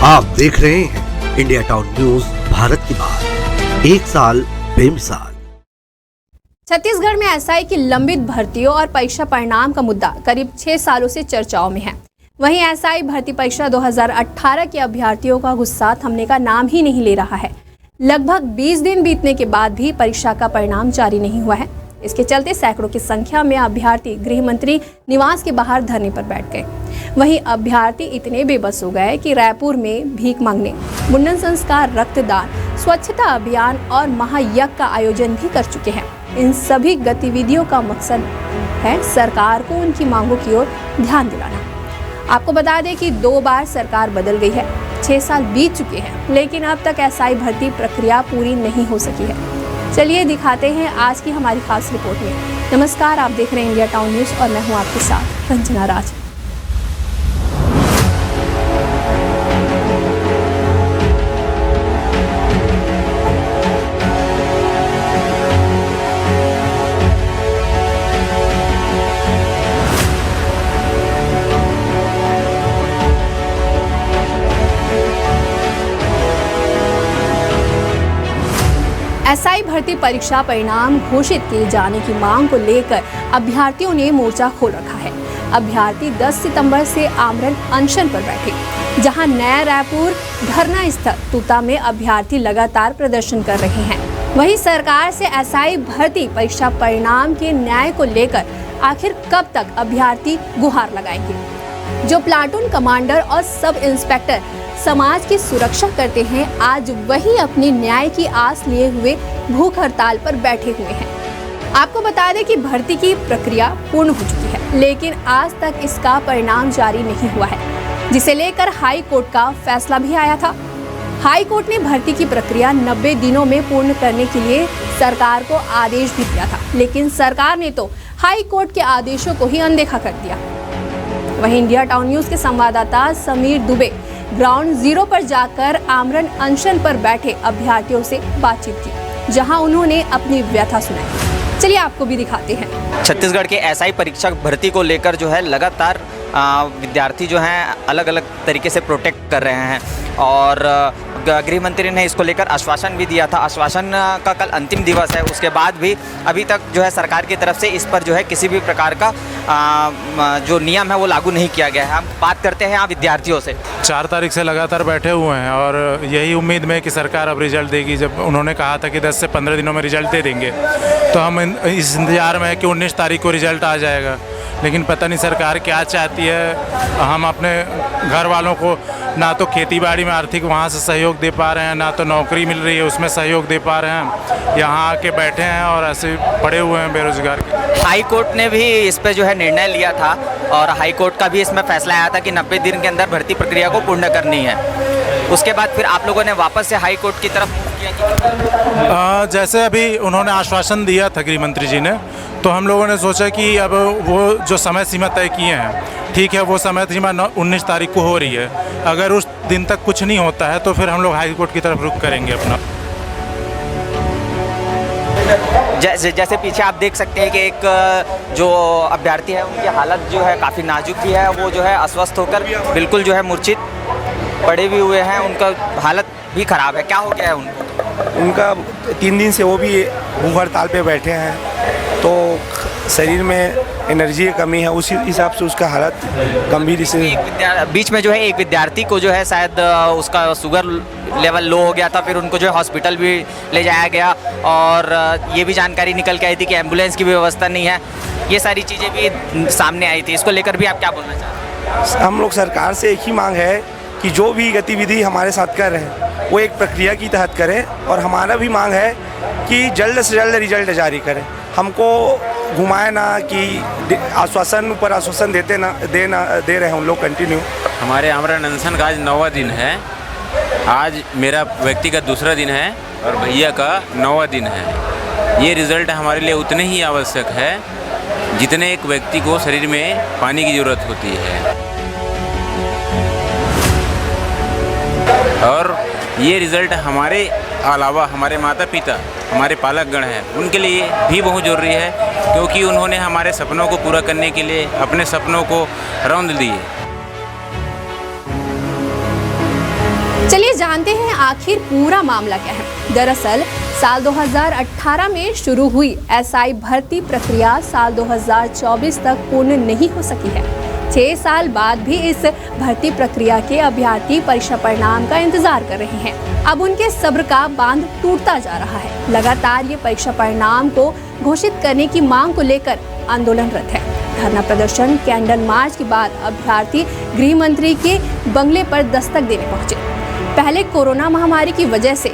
आप देख रहे हैं इंडिया टाउन न्यूज, भारत की बात, एक साल बेमिसाल। छत्तीसगढ़ में एसआई की लंबित भर्तियों और परीक्षा परिणाम का मुद्दा करीब 6 सालों से चर्चाओं में है। वहीं एसआई भर्ती परीक्षा 2018 के अभ्यर्थियों का गुस्सा थमने का नाम ही नहीं ले रहा है। लगभग 20 दिन बीतने के बाद भी परीक्षा का परिणाम जारी नहीं हुआ है। इसके चलते सैकड़ों की संख्या में अभ्यर्थी गृह मंत्री निवास के बाहर धरने पर बैठ गए। वहीं अभ्यर्थी इतने बेबस हो गए कि रायपुर में भीख मांगने, मुंडन संस्कार, रक्तदान, स्वच्छता अभियान और महायज्ञ का आयोजन भी कर चुके हैं। इन सभी गतिविधियों का मकसद है सरकार को उनकी मांगों की ओर ध्यान दिलाना। आपको बता दें कि 2 बार सरकार बदल गई है, 6 साल बीत चुके हैं, लेकिन अब तक एसआई भर्ती प्रक्रिया पूरी नहीं हो सकी है। चलिए दिखाते हैं आज की हमारी खास रिपोर्ट में। नमस्कार, आप देख रहे हैं इंडिया टाउन न्यूज और मैं हूं आपके साथ रंजना राज। एसआई भर्ती परीक्षा परिणाम घोषित किए जाने की मांग को लेकर अभ्यर्थियों ने मोर्चा खोल रखा है। अभ्यर्थी 10 सितंबर से आमरण अनशन पर बैठे, जहां नया रायपुर धरना स्थल तूता में अभ्यर्थी लगातार प्रदर्शन कर रहे हैं। वहीं सरकार से एसआई भर्ती परीक्षा परिणाम के न्याय को लेकर आखिर कब तक अभ्यर्थी गुहार लगाएंगे। जो प्लाटून कमांडर और सब इंस्पेक्टर समाज की सुरक्षा करते हैं, आज वही अपनी न्याय की आस लिए हुए भूख हड़ताल पर बैठे हुए हैं। आपको बता दें कि भर्ती की प्रक्रिया पूर्ण हो चुकी है, लेकिन आज तक इसका परिणाम जारी नहीं हुआ है, जिसे लेकर हाई कोर्ट का फैसला भी आया था। हाई कोर्ट ने भर्ती की प्रक्रिया 90 दिनों में पूर्ण करने के लिए सरकार को आदेश भी दिया था, लेकिन सरकार ने तो हाई कोर्ट के आदेशों को ही अनदेखा कर दिया। वहीं इंडिया टाउन न्यूज के संवाददाता समीर दुबे ग्राउंड जीरो पर जाकर आमरण अनशन पर बैठे अभ्यर्थियों से बातचीत की, जहां उन्होंने अपनी व्यथा सुनाई। चलिए आपको भी दिखाते हैं। छत्तीसगढ़ के एसआई परीक्षा भर्ती को लेकर जो है लगातार विद्यार्थी जो हैं अलग अलग तरीके से प्रोटेक्ट कर रहे हैं और गृह मंत्री ने इसको लेकर आश्वासन भी दिया था। आश्वासन का कल अंतिम दिवस है, उसके बाद भी अभी तक जो है सरकार की तरफ से इस पर जो है किसी भी प्रकार का जो नियम है वो लागू नहीं किया गया है। हम बात करते हैं यहाँ विद्यार्थियों से। 4 तारीख से लगातार बैठे हुए हैं और यही उम्मीद में कि सरकार अब रिजल्ट देगी। जब उन्होंने कहा था कि 10 से 15 दिनों में रिजल्ट दे देंगे, तो हम इस इंतजार में है कि 19 तारीख को रिजल्ट आ जाएगा। लेकिन पता नहीं सरकार क्या चाहती है। हम अपने घर वालों को ना तो खेती बाड़ी में आर्थिक वहाँ से सहयोग दे पा रहे हैं, ना तो नौकरी मिल रही है उसमें सहयोग दे पा रहे हैं। यहाँ आके बैठे हैं और ऐसे पड़े हुए हैं बेरोजगार। हाई कोर्ट ने भी इस पर जो है निर्णय लिया था और हाई कोर्ट का भी इसमें फैसला आया था कि 90 दिन के अंदर भर्ती प्रक्रिया को पूर्ण करनी है। उसके बाद फिर आप लोगों ने वापस से हाई कोर्ट की तरफ किया। जैसे अभी उन्होंने आश्वासन दिया था गृह मंत्री जी ने, तो हम लोगों ने सोचा कि अब वो जो समय सीमा तय किए हैं, ठीक है, वो समय सीमा 19 तारीख को हो रही है। अगर उस दिन तक कुछ नहीं होता है तो फिर हम लोग हाई कोर्ट की तरफ रुख करेंगे अपना। जैसे पीछे आप देख सकते हैं कि एक जो अभ्यर्थी है उनकी हालत जो है काफ़ी नाजुक भी है। वो जो है अस्वस्थ होकर बिल्कुल जो है मूर्छित पड़े भी हुए हैं। उनका हालत भी ख़राब है। क्या हो गया है उनका 3 दिन से वो भी भूख हड़ताल पे बैठे हैं, तो शरीर में एनर्जी की कमी है, उसी हिसाब से उसका हालत गंभीर से। बीच में जो है एक विद्यार्थी को जो है शायद उसका शुगर लेवल लो हो गया था, फिर उनको जो है हॉस्पिटल भी ले जाया गया और ये भी जानकारी निकल के आई थी कि एम्बुलेंस की भी व्यवस्था नहीं है। ये सारी चीज़ें भी सामने आई थी। इसको लेकर भी आप क्या बोलना चाहते हैं? हम लोग सरकार से एक ही मांग है कि जो भी गतिविधि हमारे साथ कर रहे हैं वो एक प्रक्रिया की तहत करें, और हमारा भी मांग है कि जल्द से जल्द रिजल्ट जारी करें। हमको घुमाए ना कि आश्वासन पर आश्वासन दे रहे हैं उन लोग कंटिन्यू। हमारे आमरण अनशन का आज 9वां दिन है। आज मेरा व्यक्तिगत दूसरा दिन है और भैया का 9वां दिन है। ये रिज़ल्ट हमारे लिए उतने ही आवश्यक है जितने एक व्यक्ति को शरीर में पानी की ज़रूरत होती है। और ये रिज़ल्ट हमारे अलावा हमारे माता पिता, हमारे पालकगण हैं, उनके लिए भी बहुत ज़रूरी है, क्योंकि उन्होंने हमारे सपनों को पूरा करने के लिए अपने सपनों को रौंद दिए। जानते हैं आखिर पूरा मामला क्या है। दरअसल साल 2018 में शुरू हुई एसआई भर्ती प्रक्रिया साल 2024 तक पूर्ण नहीं हो सकी है। 6 साल बाद भी इस भर्ती प्रक्रिया के अभ्यर्थी परीक्षा परिणाम का इंतजार कर रहे हैं। अब उनके सब्र का बांध टूटता जा रहा है। लगातार ये परीक्षा परिणाम को घोषित करने की मांग को लेकर आंदोलनरत है। धरना प्रदर्शन, कैंडल मार्च के बाद अभ्यर्थी गृह मंत्री के बंगले पर दस्तक देने पहुंचे। पहले कोरोना महामारी की वजह से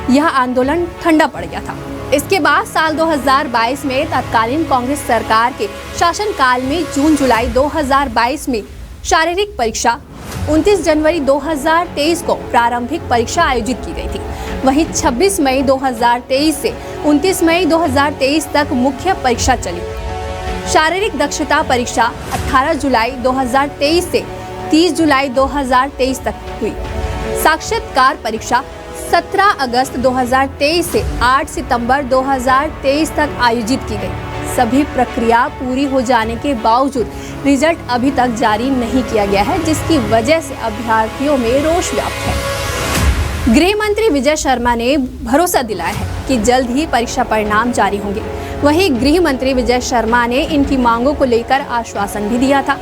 यह आंदोलन ठंडा पड़ गया था। इसके बाद साल 2022 में तत्कालीन कांग्रेस सरकार के शासनकाल में जून-जुलाई 2022 में शारीरिक परीक्षा, 29 जनवरी 2023 को प्रारंभिक परीक्षा आयोजित की गई थी। वहीं 26 मई 2023 से 29 मई 2023 तक मुख्य परीक्षा चली। शारीरिक दक्षता परीक्षा 18 जुलाई 2023 से 30 जुलाई 2023 तक हुई। साक्षात्कार परीक्षा 17 अगस्त 2023 से 8 सितंबर 2023 तक आयोजित की गई। सभी प्रक्रिया पूरी हो जाने के बावजूद रिजल्ट अभी तक जारी नहीं किया गया है, जिसकी वजह से अभ्यर्थियों में रोष व्याप्त है। गृह मंत्री विजय शर्मा ने भरोसा दिलाया है कि जल्द ही परीक्षा परिणाम जारी होंगे। वहीं गृह मंत्री विजय शर्मा ने इनकी मांगों को लेकर आश्वासन भी दिया था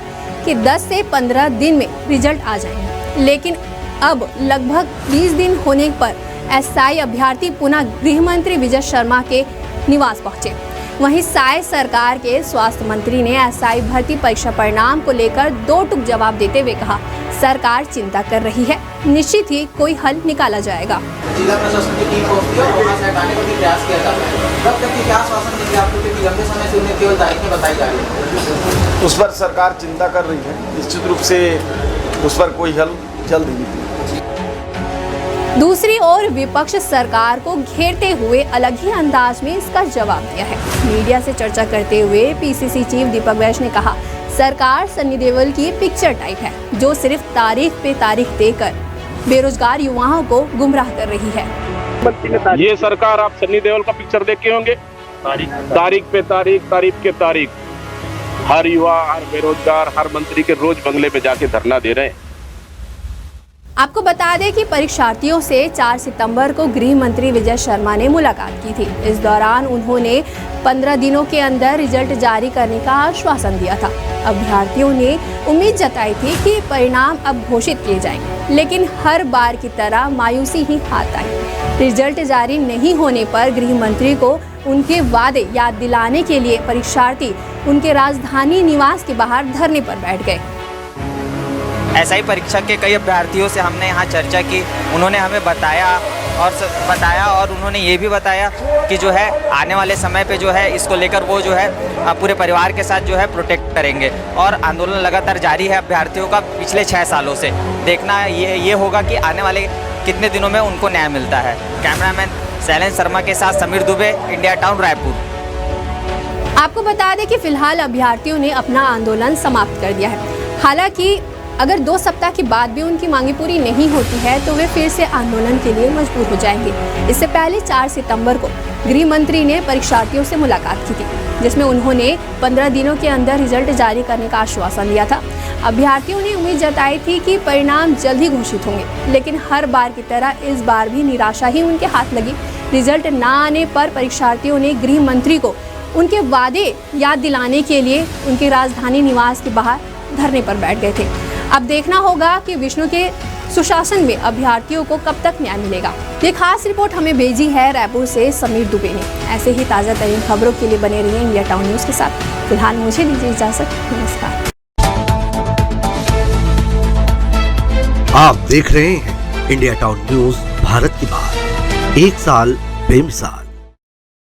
कि 10 से 15 दिन में रिजल्ट आ जाएंगे। लेकिन अब लगभग 20 दिन होने पर एसआई अभ्यर्थी पुनः गृह मंत्री विजय शर्मा के निवास पहुंचे। वहीं साय सरकार के स्वास्थ्य मंत्री ने एसआई भर्ती परीक्षा परिणाम को लेकर दो टूक जवाब देते हुए कहा, सरकार चिंता कर रही है, निश्चित ही कोई हल निकाला जाएगा। जिला प्रशासन की टीम पहुंची और वहां से हटाने का भी प्रयास किया जा रहा है। तब तक क्या आश्वासन देंगे आपको कि लंबे समय से उन्हें केवल तारीखें बताई जा रही है? उस पर सरकार चिंता कर रही है, निश्चित रूप से उस पर कोई हल जल्द ही निकलेगा। दूसरी ओर विपक्ष सरकार को घेरते हुए अलग ही अंदाज में इसका जवाब दिया है। मीडिया से चर्चा करते हुए पीसीसी चीफ दीपक वैश्य ने कहा, सरकार सन्नी देओल की पिक्चर टाइप है, जो सिर्फ तारीख पे तारीख देकर बेरोजगार युवाओं को गुमराह कर रही है। ये सरकार, आप सन्नी देओल का पिक्चर देख के होंगे, तारीख पे तारीख, तारीख के तारीख। हर युवा, हर बेरोजगार, हर मंत्री के रोज बंगले पे जाके धरना दे रहे हैं। आपको बता दें कि परीक्षार्थियों से 4 सितंबर को गृह मंत्री विजय शर्मा ने मुलाकात की थी। इस दौरान उन्होंने 15 दिनों के अंदर रिजल्ट जारी करने का आश्वासन दिया था। अभ्यर्थियों ने उम्मीद जताई थी कि परिणाम अब घोषित किए जाएंगे, लेकिन हर बार की तरह मायूसी ही हाथ आई। रिजल्ट जारी नहीं होने पर गृह मंत्री को उनके वादे याद दिलाने के लिए परीक्षार्थी उनके राजधानी निवास के बाहर धरने पर बैठ गए। एसआई परीक्षा के कई अभ्यर्थियों से हमने यहाँ चर्चा की। उन्होंने हमें बताया और उन्होंने ये भी बताया कि जो है आने वाले समय पे जो है इसको लेकर वो जो है पूरे परिवार के साथ जो है प्रोटेक्ट करेंगे। और आंदोलन लगातार जारी है अभ्यर्थियों का पिछले 6 सालों से। देखना ये होगा कि आने वाले कितने दिनों में उनको न्याय मिलता है। कैमरामैन शैलेंद्र शर्मा के साथ समीर दुबे, इंडिया टाउन, रायपुर। आपको बता दें कि फिलहाल अभ्यर्थियों ने अपना आंदोलन समाप्त कर दिया है। हालांकि अगर 2 सप्ताह के बाद भी उनकी मांगे पूरी नहीं होती है तो वे फिर से आंदोलन के लिए मजबूर हो जाएंगे। इससे पहले 4 सितंबर को गृह मंत्री ने परीक्षार्थियों से मुलाकात की थी, जिसमें उन्होंने 15 दिनों के अंदर रिजल्ट जारी करने का आश्वासन दिया था। अभ्यर्थियों ने उम्मीद जताई थी कि परिणाम जल्द ही घोषित होंगे, लेकिन हर बार की तरह इस बार भी निराशा ही उनके हाथ लगी। रिजल्ट न आने पर परीक्षार्थियों ने गृह मंत्री को उनके वादे याद दिलाने के लिए उनके राजधानी निवास के बाहर धरने पर बैठ गए थे। अब देखना होगा कि विष्णु के सुशासन में अभ्यर्थियों को कब तक न्याय मिलेगा। ये खास रिपोर्ट हमें भेजी है रायपुर से समीर दुबे ने। ऐसे ही ताज़ा तरीन खबरों के लिए बने रहिए इंडिया टाउन न्यूज़ के साथ। फिलहाल मुझे दीजिए इजाजत, नमस्कार। आप देख रहे हैं इंडिया टाउन न्यूज़, भारत की बात, 1 साल बेमिसाल।